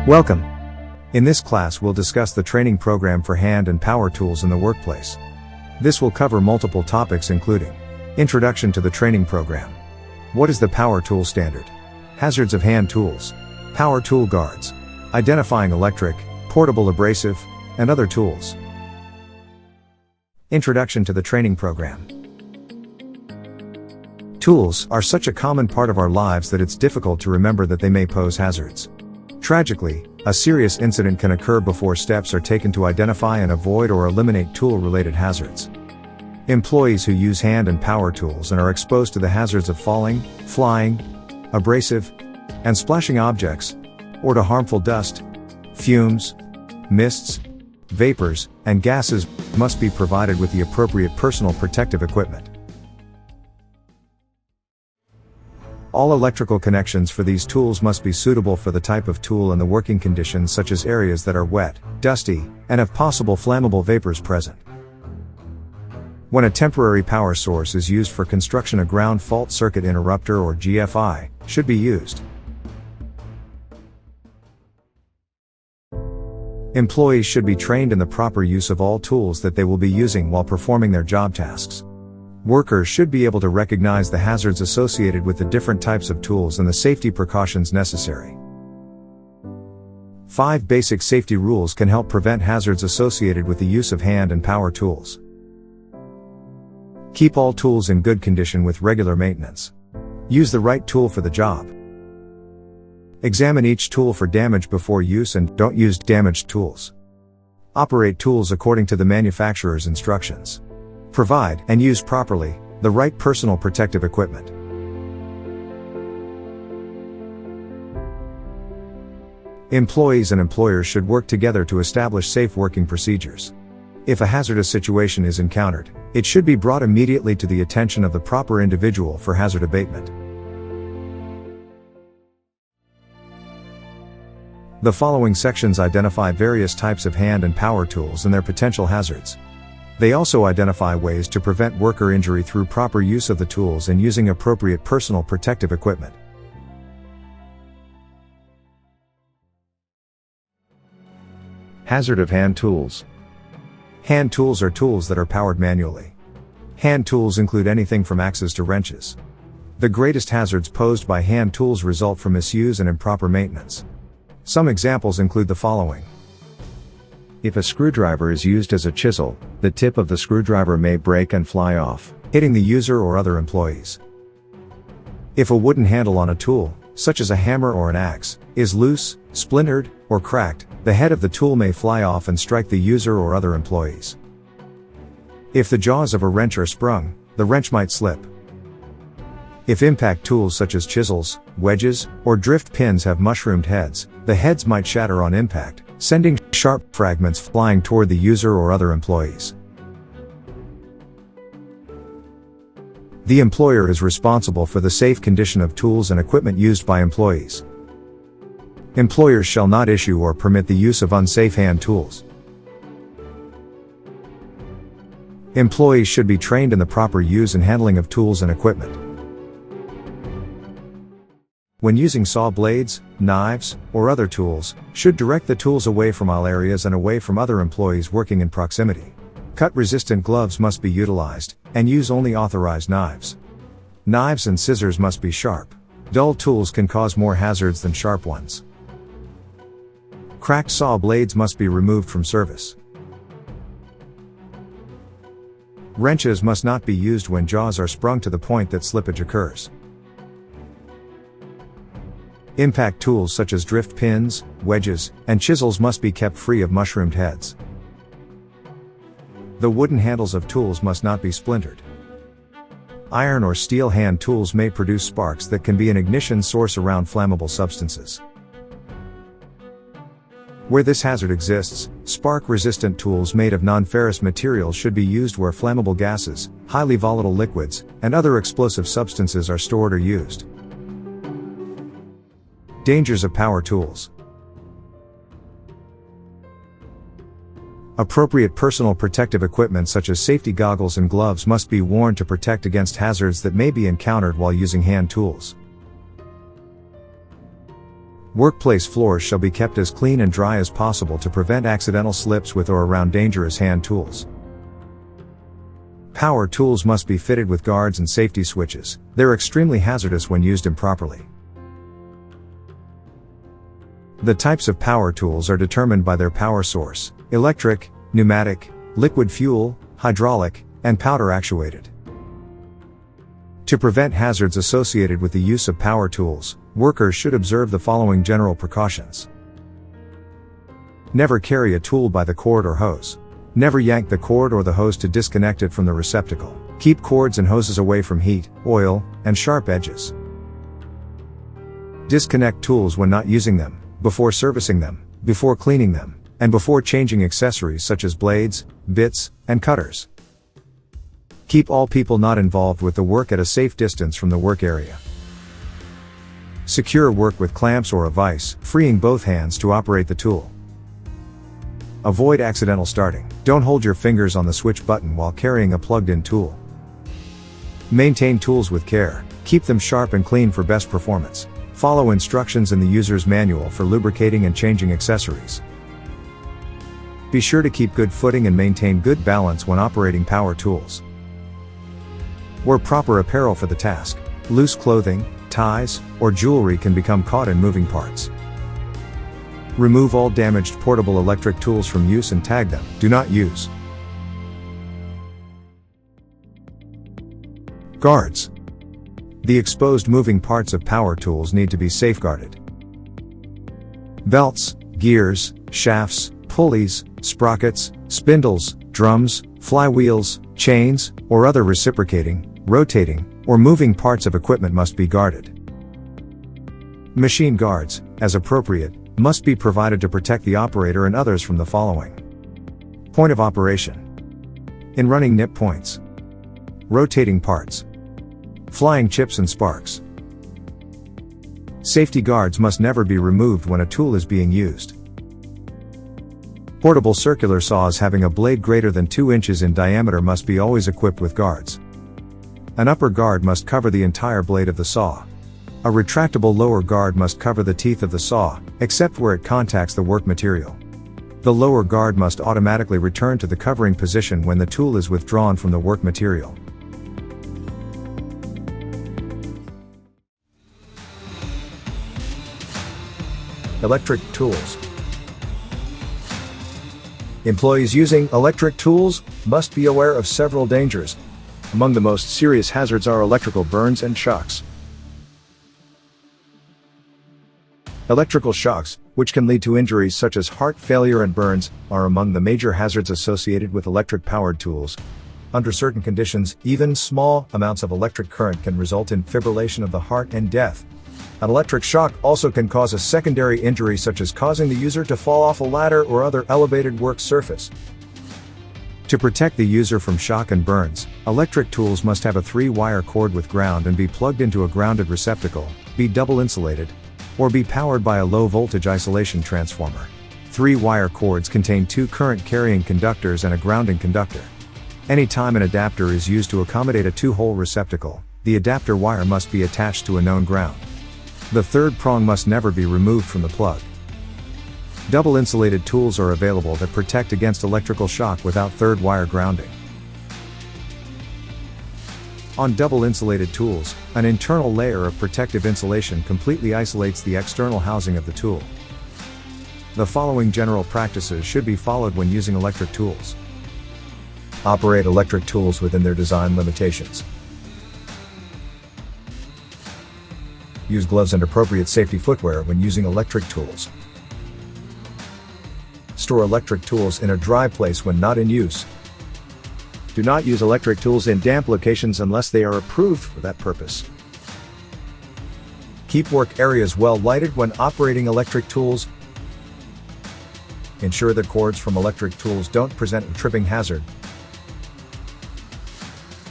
Welcome. In this class we'll discuss the training program for hand and power tools in the workplace. This will cover multiple topics including Introduction to the training program. What is the power tool standard? Hazards of hand tools. Power tool guards. Identifying electric, portable abrasive, and other tools. Introduction to the training program. Tools are such a common part of our lives that it's difficult to remember that they may pose hazards. Tragically, a serious incident can occur before steps are taken to identify and avoid or eliminate tool-related hazards. Employees who use hand and power tools and are exposed to the hazards of falling, flying, abrasive, and splashing objects, or to harmful dust, fumes, mists, vapors, and gases must be provided with the appropriate personal protective equipment. All electrical connections for these tools must be suitable for the type of tool and the working conditions, such as areas that are wet, dusty, and have possible flammable vapors present. When a temporary power source is used for construction, a ground fault circuit interrupter or GFI should be used. Employees should be trained in the proper use of all tools that they will be using while performing their job tasks. Workers should be able to recognize the hazards associated with the different types of tools and the safety precautions necessary. 5 basic safety rules can help prevent hazards associated with the use of hand and power tools. Keep all tools in good condition with regular maintenance. Use the right tool for the job. Examine each tool for damage before use and don't use damaged tools. Operate tools according to the manufacturer's instructions. Provide and use properly the right personal protective equipment. Employees and employers should work together to establish safe working procedures. If a hazardous situation is encountered, it should be brought immediately to the attention of the proper individual for hazard abatement. The following sections identify various types of hand and power tools and their potential hazards. They also identify ways to prevent worker injury through proper use of the tools and using appropriate personal protective equipment. Hazard of hand tools. Hand tools are tools that are powered manually. Hand tools include anything from axes to wrenches. The greatest hazards posed by hand tools result from misuse and improper maintenance. Some examples include the following. If a screwdriver is used as a chisel, the tip of the screwdriver may break and fly off, hitting the user or other employees. If a wooden handle on a tool, such as a hammer or an axe, is loose, splintered, or cracked, the head of the tool may fly off and strike the user or other employees. If the jaws of a wrench are sprung, the wrench might slip. If impact tools such as chisels, wedges, or drift pins have mushroomed heads, the heads might shatter on impact, sending sharp fragments flying toward the user or other employees. The employer is responsible for the safe condition of tools and equipment used by employees. Employers shall not issue or permit the use of unsafe hand tools. Employees should be trained in the proper use and handling of tools and equipment. When using saw blades, knives, or other tools, should direct the tools away from all areas and away from other employees working in proximity. Cut-resistant gloves must be utilized, and use only authorized knives. Knives and scissors must be sharp. Dull tools can cause more hazards than sharp ones. Cracked saw blades must be removed from service. Wrenches must not be used when jaws are sprung to the point that slippage occurs. Impact tools such as drift pins, wedges, and chisels must be kept free of mushroomed heads. The wooden handles of tools must not be splintered. Iron or steel hand tools may produce sparks that can be an ignition source around flammable substances. Where this hazard exists, spark-resistant tools made of non-ferrous materials should be used where flammable gases, highly volatile liquids, and other explosive substances are stored or used. Dangers of power tools. Appropriate personal protective equipment such as safety goggles and gloves must be worn to protect against hazards that may be encountered while using hand tools. Workplace floors shall be kept as clean and dry as possible to prevent accidental slips with or around dangerous hand tools. Power tools must be fitted with guards and safety switches. They're extremely hazardous when used improperly. The types of power tools are determined by their power source: electric, pneumatic, liquid fuel, hydraulic, and powder actuated. To prevent hazards associated with the use of power tools, workers should observe the following general precautions. Never carry a tool by the cord or hose. Never yank the cord or the hose to disconnect it from the receptacle. Keep cords and hoses away from heat, oil, and sharp edges. Disconnect tools when not using them, before servicing them, before cleaning them, and before changing accessories such as blades, bits, and cutters. Keep all people not involved with the work at a safe distance from the work area. Secure work with clamps or a vise, freeing both hands to operate the tool. Avoid accidental starting. Don't hold your fingers on the switch button while carrying a plugged-in tool. Maintain tools with care. Keep them sharp and clean for best performance. Follow instructions in the user's manual for lubricating and changing accessories. Be sure to keep good footing and maintain good balance when operating power tools. Wear proper apparel for the task. Loose clothing, ties, or jewelry can become caught in moving parts. Remove all damaged portable electric tools from use and tag them. Do not use. Guards. The exposed moving parts of power tools need to be safeguarded. Belts, gears, shafts, pulleys, sprockets, spindles, drums, flywheels, chains, or other reciprocating, rotating, or moving parts of equipment must be guarded. Machine guards, as appropriate, must be provided to protect the operator and others from the following. Point of operation. In running nip points. Rotating parts. Flying chips and sparks. Safety guards must never be removed when a tool is being used. Portable circular saws having a blade greater than 2 inches in diameter must be always equipped with guards. An upper guard must cover the entire blade of the saw. A retractable lower guard must cover the teeth of the saw, except where it contacts the work material. The lower guard must automatically return to the covering position when the tool is withdrawn from the work material. Electric tools. Employees using electric tools must be aware of several dangers. Among the most serious hazards are electrical burns and shocks. Electrical shocks, which can lead to injuries such as heart failure and burns, are among the major hazards associated with electric-powered tools. Under certain conditions, even small amounts of electric current can result in fibrillation of the heart and death. An electric shock also can cause a secondary injury such as causing the user to fall off a ladder or other elevated work surface. To protect the user from shock and burns, electric tools must have a 3-wire cord with ground and be plugged into a grounded receptacle, be double insulated, or be powered by a low-voltage isolation transformer. 3-wire cords contain 2 current-carrying conductors and a grounding conductor. Anytime an adapter is used to accommodate a 2-hole receptacle, the adapter wire must be attached to a known ground. The third prong must never be removed from the plug. Double insulated tools are available that protect against electrical shock without third-wire grounding. On double insulated tools, an internal layer of protective insulation completely isolates the external housing of the tool. The following general practices should be followed when using electric tools. Operate electric tools within their design limitations. Use gloves and appropriate safety footwear when using electric tools. Store electric tools in a dry place when not in use. Do not use electric tools in damp locations unless they are approved for that purpose. Keep work areas well lighted when operating electric tools. Ensure that cords from electric tools don't present a tripping hazard.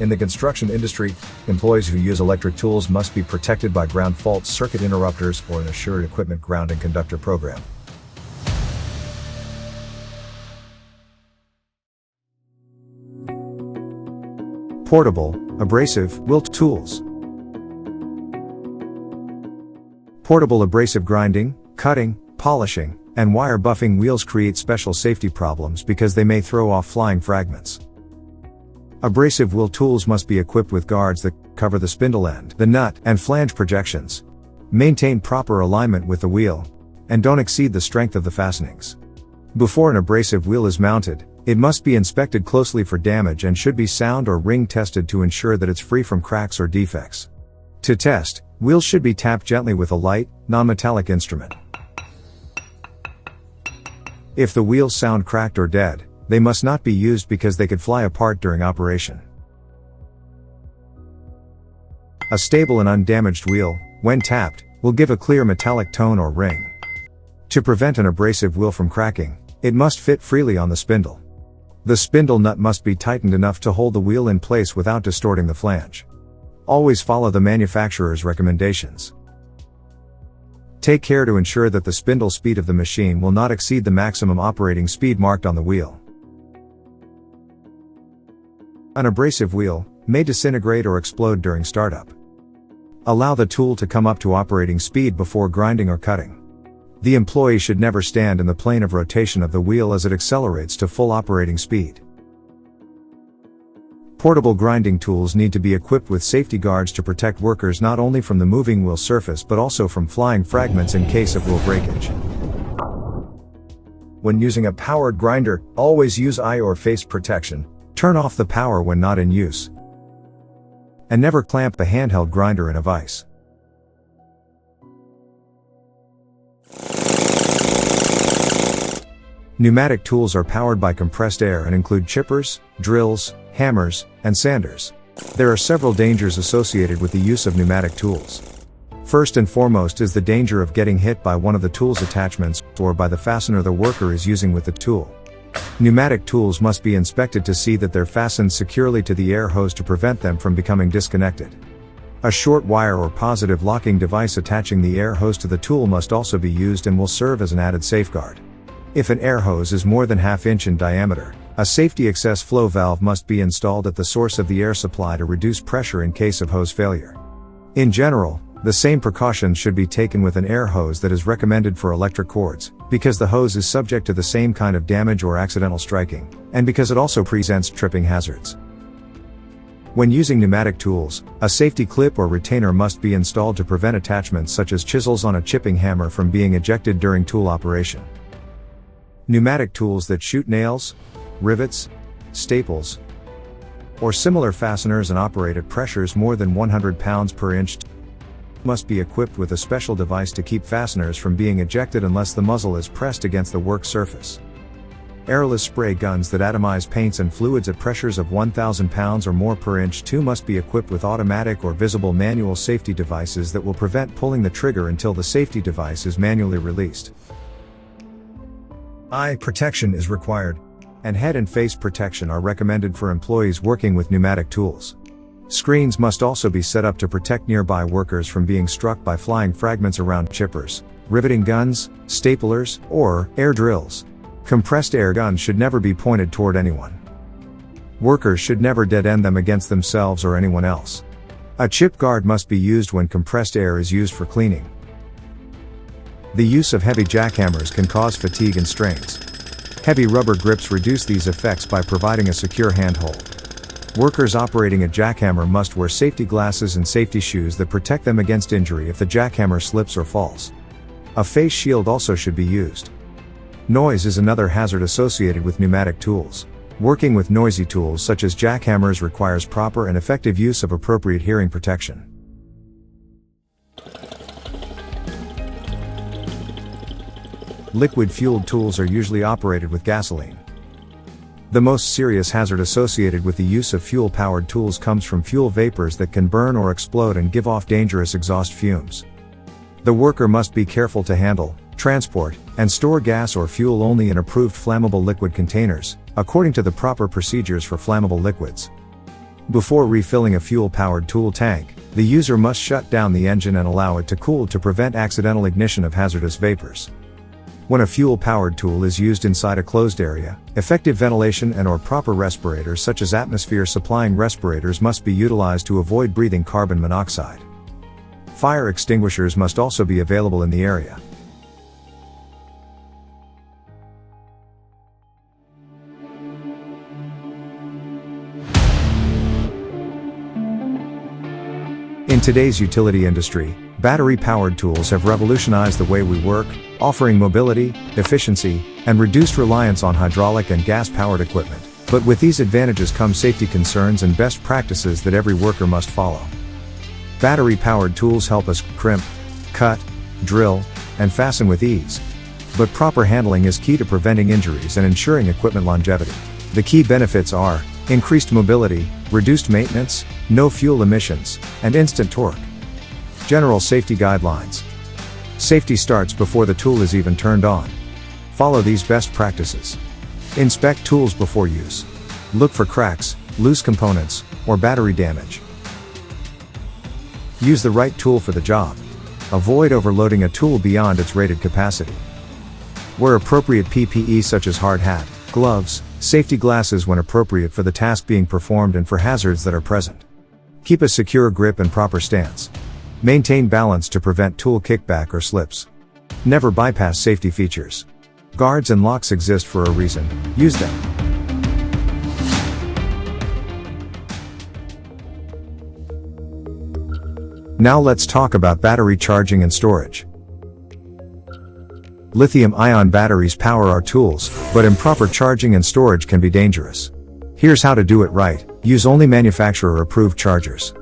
In the construction industry, employees who use electric tools must be protected by ground fault circuit interrupters or an assured equipment grounding conductor program. Portable, abrasive, wilt tools. Portable abrasive grinding, Cutting, polishing, and wire buffing wheels create special safety problems because they may throw off flying fragments. Abrasive wheel tools must be equipped with guards that cover the spindle end, the nut, and flange projections. Maintain proper alignment with the wheel, and don't exceed the strength of the fastenings. Before an abrasive wheel is mounted, it must be inspected closely for damage and should be sound or ring tested to ensure that it's free from cracks or defects. To test, wheels should be tapped gently with a light, non-metallic instrument. If the wheels sound cracked or dead, they must not be used because they could fly apart during operation. A stable and undamaged wheel, when tapped, will give a clear metallic tone or ring. To prevent an abrasive wheel from cracking, it must fit freely on the spindle. The spindle nut must be tightened enough to hold the wheel in place without distorting the flange. Always follow the manufacturer's recommendations. Take care to ensure that the spindle speed of the machine will not exceed the maximum operating speed marked on the wheel. An abrasive wheel may disintegrate or explode during startup. Allow the tool to come up to operating speed before grinding or cutting. The employee should never stand in the plane of rotation of the wheel as it accelerates to full operating speed. Portable grinding tools need to be equipped with safety guards to protect workers not only from the moving wheel surface but also from flying fragments in case of wheel breakage. When using a powered grinder, always use eye or face protection. Turn off the power when not in use. And never clamp the handheld grinder in a vise. Pneumatic tools are powered by compressed air and include chippers, drills, hammers, and sanders. There are several dangers associated with the use of pneumatic tools. First and foremost is the danger of getting hit by one of the tool's attachments or by the fastener the worker is using with the tool. Pneumatic tools must be inspected to see that they're fastened securely to the air hose to prevent them from becoming disconnected. A short wire or positive locking device attaching the air hose to the tool must also be used and will serve as an added safeguard. If an air hose is more than ½ inch in diameter, a safety excess flow valve must be installed at the source of the air supply to reduce pressure in case of hose failure. In general, the same precautions should be taken with an air hose that is recommended for electric cords, because the hose is subject to the same kind of damage or accidental striking, and because it also presents tripping hazards. When using pneumatic tools, a safety clip or retainer must be installed to prevent attachments such as chisels on a chipping hammer from being ejected during tool operation. Pneumatic tools that shoot nails, rivets, staples, or similar fasteners and operate at pressures more than 100 pounds per inch must be equipped with a special device to keep fasteners from being ejected unless the muzzle is pressed against the work surface. Airless spray guns that atomize paints and fluids at pressures of 1,000 pounds or more per inch too must be equipped with automatic or visible manual safety devices that will prevent pulling the trigger until the safety device is manually released. Eye protection is required, and head and face protection are recommended for employees working with pneumatic tools. Screens must also be set up to protect nearby workers from being struck by flying fragments around chippers, riveting guns, staplers, or air drills. Compressed air guns should never be pointed toward anyone. Workers should never dead-end them against themselves or anyone else. A chip guard must be used when compressed air is used for cleaning. The use of heavy jackhammers can cause fatigue and strains. Heavy rubber grips reduce these effects by providing a secure handhold. Workers operating a jackhammer must wear safety glasses and safety shoes that protect them against injury if the jackhammer slips or falls. A face shield also should be used. Noise is another hazard associated with pneumatic tools. Working with noisy tools such as jackhammers requires proper and effective use of appropriate hearing protection. Liquid-fueled tools are usually operated with gasoline. The most serious hazard associated with the use of fuel-powered tools comes from fuel vapors that can burn or explode and give off dangerous exhaust fumes. The worker must be careful to handle, transport, and store gas or fuel only in approved flammable liquid containers, according to the proper procedures for flammable liquids. Before refilling a fuel-powered tool tank, the user must shut down the engine and allow it to cool to prevent accidental ignition of hazardous vapors. When a fuel-powered tool is used inside a closed area, effective ventilation and/or proper respirators such as atmosphere-supplying respirators must be utilized to avoid breathing carbon monoxide. Fire extinguishers must also be available in the area. today's utility industry, battery-powered tools have revolutionized the way we work, offering mobility, efficiency, and reduced reliance on hydraulic and gas-powered equipment. But with these advantages come safety concerns and best practices that every worker must follow. Battery-powered tools help us crimp, cut, drill, and fasten with ease. But proper handling is key to preventing injuries and ensuring equipment longevity. The key benefits are increased mobility, reduced maintenance, no fuel emissions, and instant torque. General safety guidelines. Safety starts before the tool is even turned on. Follow these best practices. Inspect tools before use. Look for cracks, loose components, or battery damage. Use the right tool for the job. Avoid overloading a tool beyond its rated capacity. Wear appropriate PPE such as hard hat, gloves, safety glasses when appropriate for the task being performed and for hazards that are present. Keep a secure grip and proper stance. Maintain balance to prevent tool kickback or slips. Never bypass safety features. Guards and locks exist for a reason. Use them. Now let's talk about battery charging and storage. Lithium-ion batteries power our tools, but improper charging and storage can be dangerous. Here's how to do it right. Use only manufacturer-approved chargers.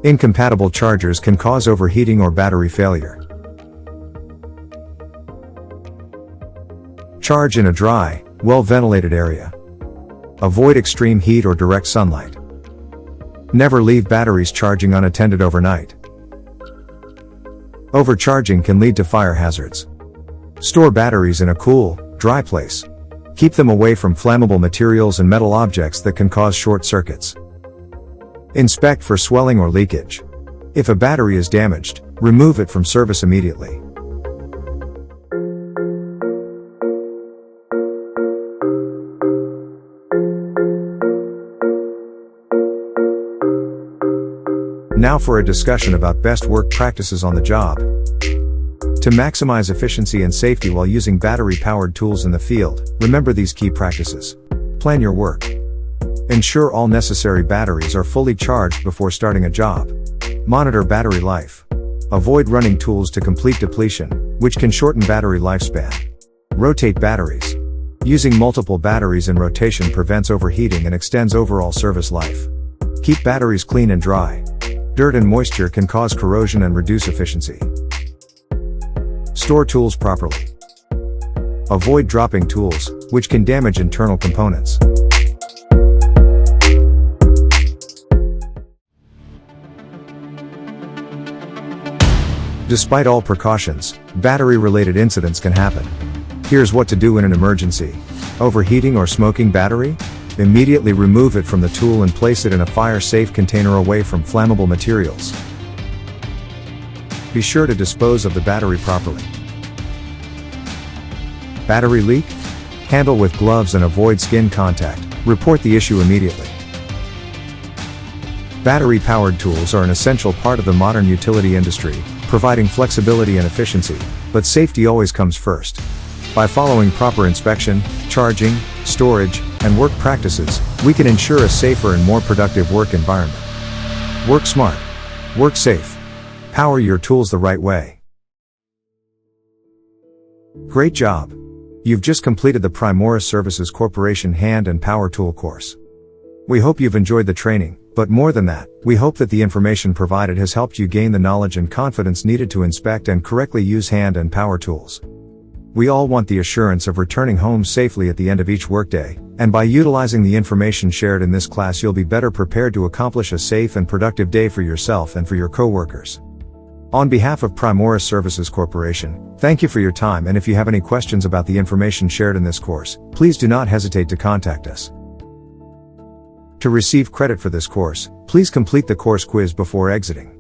Incompatible chargers can cause overheating or battery failure. Charge in a dry, well-ventilated area. Avoid extreme heat or direct sunlight. Never leave batteries charging unattended overnight. Overcharging can lead to fire hazards. Store batteries in a cool, dry place. Keep them away from flammable materials and metal objects that can cause short circuits. Inspect for swelling or leakage. If a battery is damaged, remove it from service immediately. Now for a discussion about best work practices on the job. To maximize efficiency and safety while using battery-powered tools in the field, remember these key practices. Plan your work. Ensure all necessary batteries are fully charged before starting a job. Monitor battery life. Avoid running tools to complete depletion, which can shorten battery lifespan. Rotate batteries. Using multiple batteries in rotation prevents overheating and extends overall service life. Keep batteries clean and dry. Dirt and moisture can cause corrosion and reduce efficiency. Store tools properly. Avoid dropping tools, which can damage internal components. Despite all precautions, battery-related incidents can happen. Here's what to do in an emergency. Overheating or smoking battery? Immediately remove it from the tool and place it in a fire-safe container away from flammable materials. Be sure to dispose of the battery properly. Battery leak? Handle with gloves and avoid skin contact. Report the issue immediately. Battery-powered tools are an essential part of the modern utility industry, providing flexibility and efficiency, but safety always comes first. By following proper inspection, charging, storage, and work practices, we can ensure a safer and more productive work environment. Work smart. Work safe. Power your tools the right way. Great job! You've just completed the Primoris Services Corporation Hand and Power Tool course. We hope you've enjoyed the training, but more than that, we hope that the information provided has helped you gain the knowledge and confidence needed to inspect and correctly use hand and power tools. We all want the assurance of returning home safely at the end of each workday, and by utilizing the information shared in this class you'll be better prepared to accomplish a safe and productive day for yourself and for your co-workers. On behalf of Primoris Services Corporation, thank you for your time, and if you have any questions about the information shared in this course, please do not hesitate to contact us. To receive credit for this course, please complete the course quiz before exiting.